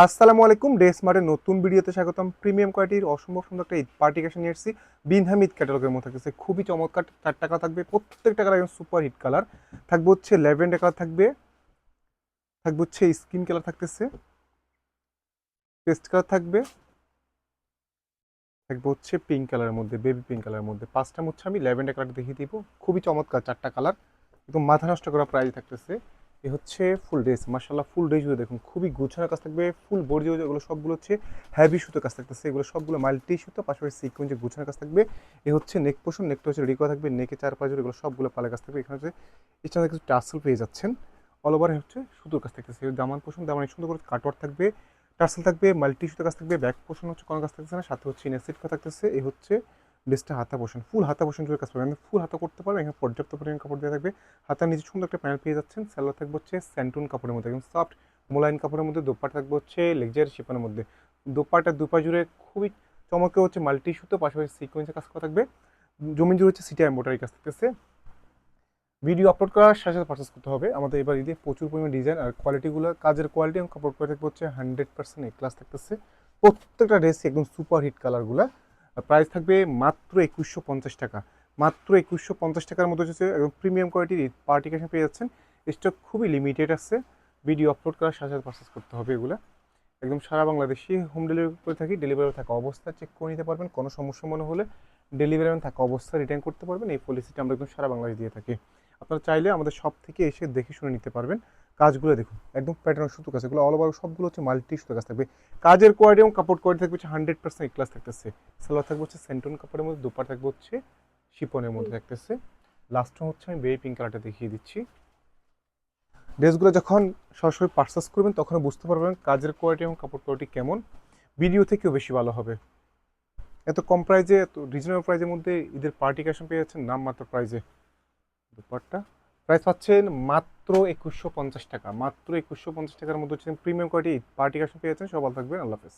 আসসালামু আলাইকুম, ডে স্মার্টের নতুন ভিডিওতে স্বাগতম। প্রিমিয়াম কোয়ালিটির অসম্ভব সুন্দর একটা ঈদ পার্টি কালেকশন নিয়ে এসেছি। বিনহাম ঈদ ক্যাটালগের মধ্যে থাকতেছে খুবই চমৎকার 4টা কালার থাকবে, প্রত্যেকটা কালার একদম সুপার হিট কালার থাকবে। হচ্ছে ল্যাভেন্ডার কালার থাকবে, থাকবে হচ্ছে স্কিন কালার থাকতেছে, পেস্ট কালার থাকবে, থাকবে হচ্ছে পিঙ্ক কালারের মধ্যে, বেবি পিঙ্ক কালারের মধ্যে। পাঁচটা হচ্ছে আমি ল্যাভেন্ডার কালার দেখিয়ে দিব, খুবই চমৎকার 4টা কালার, একদম মাথা নষ্ট করা প্রাইস থাকতেছে। এ হচ্ছে ফুল ড্রেস, মার্শাল্লাহ ফুল ড্রেস জুড়ে দেখুন খুবই গুছানোর কাজ থাকবে, ফুল বডি এগুলো সবগুলো হচ্ছে হ্যাভি সুতো কাজ থাকতেছে, এগুলো সবগুলো মাল্টি সুতো, পাশাপাশি সিকোয়েন্সে গুছানোর কাজ থাকবে। এ হচ্ছে নেক পোর্শন, নেকটা হচ্ছে রেডি করা থাকবে, নেকে 4 5 জোড় এগুলো সবগুলো পালে কাজ থাকবে। এখানে হচ্ছে এছাড়া কিছু টার্সেল পেয়ে যাচ্ছেন, অল ওভার হচ্ছে সুতোর কাজ থাকতেছে। দামান পোর্শন দামান সুন্দর করে কাটওয়ার্ক থাকবে, টার্সেল থাকবে, মাল্টি সুতো কাজ থাকবে, ব্যাক পোর্শন হচ্ছে কোনো কাজ থাকতেছে না, সাথে হচ্ছে ইনার করা থাকতেছে। এই হচ্ছে ড্রেসটা হাতা পোর্শন, ফুল হাতা পোর্শন জুড়ে কাজ পাবেন, ফুল হাতা করতে পারবেন। এখানে পর্যাপ্ত পরিমাণ কাপড় দেওয়া থাকবে, হাতার নিচে সুন্দর একটা প্যানেল পেয়ে যাচ্ছেন। সালোয়ার থাকবে হচ্ছে স্যান্টুন কাপড়ের মধ্যে, একদম সফট মোলায়েম কাপড়ের মধ্যে। দোপাট্টা থাকবে হচ্ছে লেগজারি শিফনের মধ্যে, দোপাট্টা দুপা জুড়ে খুবই চমকে হচ্ছে মাল্টি সুতো, পাশাপাশি সিকোয়েন্সের কাজ করা থাকবে। জমিন জুড়ে হচ্ছে সিটি এম্বোটারি কাজ থাকতেছে। ভিডিও আপলোড করার সাথে সাথে পারচেস করতে হবে। আমাদের এবার ঈদে প্রচুর পরিমাণ ডিজাইন আর কোয়ালিটিগুলো, কাজের কোয়ালিটি এবং কাপড় কোয়ালিটি থাকবে হচ্ছে 100% এ ক্লাস থাকতেছে। প্রত্যেকটা ড্রেস একদম সুপার হিট কালারগুলো। প্রাইস থাকবে মাত্র 2150 টাকা, মাত্র 2150 টাকার মধ্যে হচ্ছে একদম প্রিমিয়াম কোয়ালিটির পার্টি কালেকশন পেয়ে যাচ্ছেন। স্টক খুবই লিমিটেড আছে, ভিডিও আপলোড করার সাথে সাথে পারচেস করতে হবে। এগুলো একদম সারা বাংলাদেশে হোম ডেলিভারি করে থাকি, ডেলিভারি থাকা অবস্থা চেক করে নিতে পারবেন। কোনো সমস্যা মনে হলে ডেলিভারি থাকা অবস্থা রিটার্ন করতে পারবেন। এই পলিসিটা আমরা একদম সারা বাংলাদেশ দিয়ে থাকি। আপনারা চাইলে আমাদের শপ থেকে এসে দেখে শুনে নিতে পারবেন। কাজগুলো দেখুন একদম প্যাটার্ন সুতো কাজ, এগুলো অল ওভার সবগুলো হচ্ছে মাল্টি সুতো কাজ থাকবে। কাজের কোয়ালিটি এবং কাপড় কোয়ালিটি থাকবে হচ্ছে 100% ক্লাস থাকতেছে। সালোয়ার থাকবে হচ্ছে সেন্টন কাপড়ের মধ্যে, দুপার থাকবে হচ্ছে শিপনের মধ্যে থাকতেছে। লাস্ট হচ্ছে আমি বেবি পিঙ্ক কালারটা দেখিয়ে দিচ্ছি। ড্রেসগুলো যখন সরাসরি পারচেস করবেন তখন বুঝতে পারবেন কাজের কোয়ালিটি এবং কাপড় কোয়ালিটি কেমন, ভিডিও থেকেও বেশি ভালো হবে। এত কম প্রাইজে, এত রিজনেবল প্রাইজের মধ্যে ঈদের পার্টি কালেকশন পেয়ে যাচ্ছেন নামমাত্র প্রাইজে। দুপাট্টা প্রাইস পাচ্ছেন মাত্র 2150 টাকা, মাত্র 2150 টাকার মধ্যে হচ্ছে প্রিমিয়াম কোয়ালিটি পার্টি কালেকশন পেয়ে যাচ্ছেন। সব ভালো থাকবেন, আল্লাহ হাফেজ।